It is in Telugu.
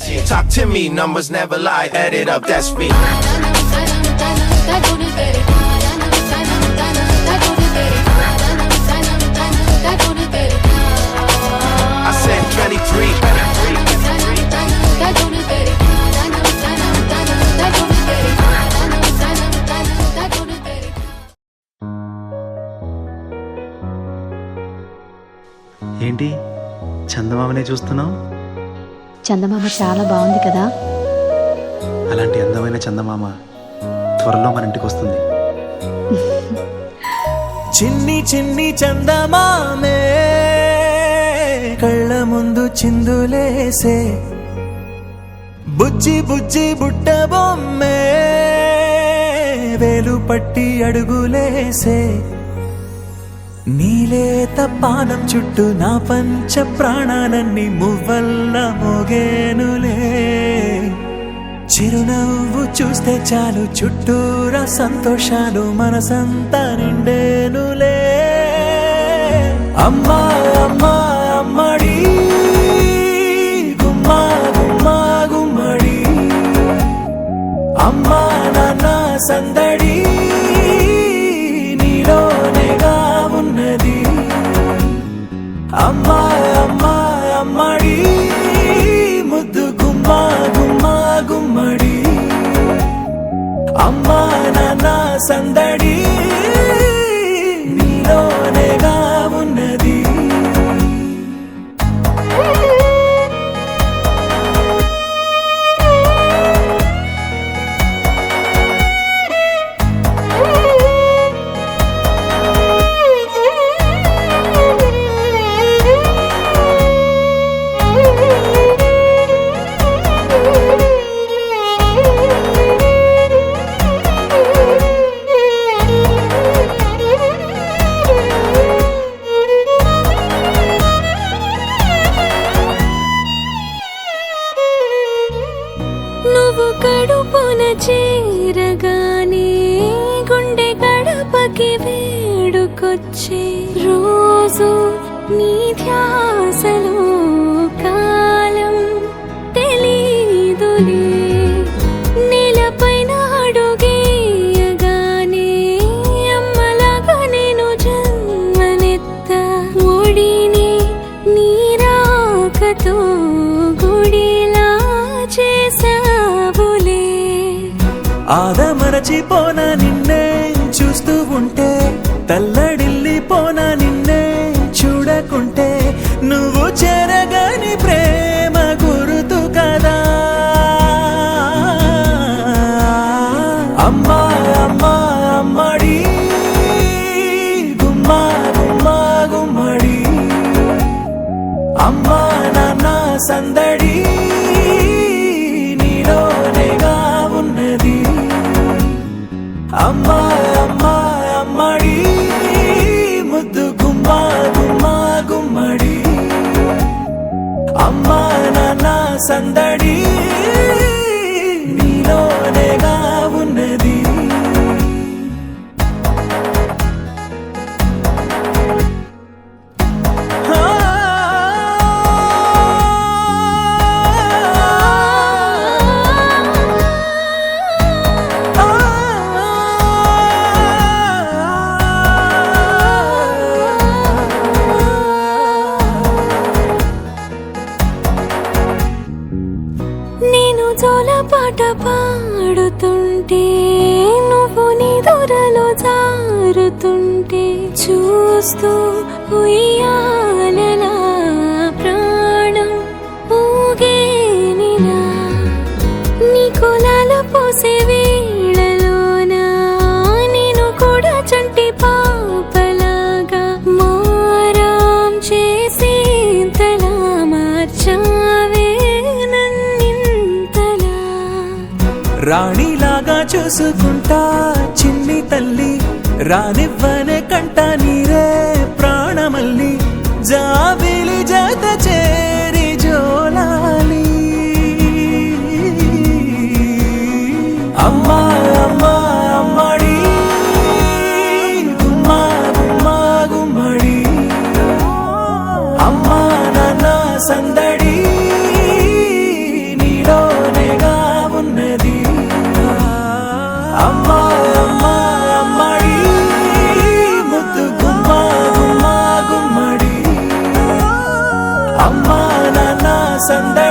Talk to me, numbers never lie. Add it up, that's me. I said 23. ఏంటి చందమామనే చూస్తున్నావు? చందమామ చాలా బాగుంది కదా. అలాంటి అందమైన చందమామ త్వరలో మన ఇంటికి వస్తుంది. చిన్ని చిన్ని చందమామే కళ్ళ ముందు చిందులేసే, బుజ్జి బుజ్జి బుట్ట బొమ్మే వేలు పట్టి అడుగులేసే, నీలేత పానం చుట్టూ నా పంచ ప్రాణాలన్నీ మువ్వల్ల మోగేనులే, చిరునవ్వు చూస్తే చాలు చుట్టూరా సంతోషాలు మనసంతా నిండేనులే. అమ్మా అమ్మా అమ్మడి గుమ్మా గుమ్మా గుమ్మడి, అమ్మా నాన్న సందడి నీలోనేగా ఉన్నది. అమ్మా అమ్మా అమ్మడి ముద్దు గుమ్మా గుమ్మా గుమ్మడి, అమ్మా నాన్న సందడి నీలోనేగా ఉన్నది. నువ్వు కడుపున చేరగానే గుండె గడపకి వేడుకొచ్చే, రోజు నీ ధ్యాసలో కాలం తెలీదులే, నేలపైన అడుగేయగానే అమ్మలాగా నేను జన్మనెత్త, ఒడిని నీ రాకతో గుడిలా చేసావులే. ఆదమరచిపోనా నిన్నే చూస్తూ ఉంటే, తల్లడిల్లిపోనా నిన్నే చూడకుంటే, నువ్వు చెరగని ప్రేమ గురుతు కదా. అమ్మా అమ్మా అమ్మడి గుమ్మా గుమ్మా గుమ్మడి, అమ్మా నాన్న సందడి నీలోనేగా ఉన్నది. అమ్మా అమ్మా అమ్మడి ముద్దు గుమ్మా గుమ్మా గుమ్మడి, అమ్మా నాన్న సందడి నీలోనేగా ఉన్నది. నేను జోలపాట పాడుతుంటే, నువ్వు నీ దూరలో జారుతుంటే, చూస్తూ ఉయ్యాలలా ప్రాణం ఊగేనిలా, నీ కులాల పోసే వేళలోనా నేను కూడా చంటి పాపలాగా మారాం చేసి తలా మార్చావే నన్నింతలా. రాణిలాగా చూసుకుంటా చిన్ని తల్లి, రానివ్వనే కంట నీరే ప్రాణమల్లి, జాబిలి జత చేరి జోలాలి. అమ్మా అమ్మా అమ్మడి గుమ్మా గుమ్మా గుమ్మడి, అమ్మా నాన్న సందడి నీలో సందడి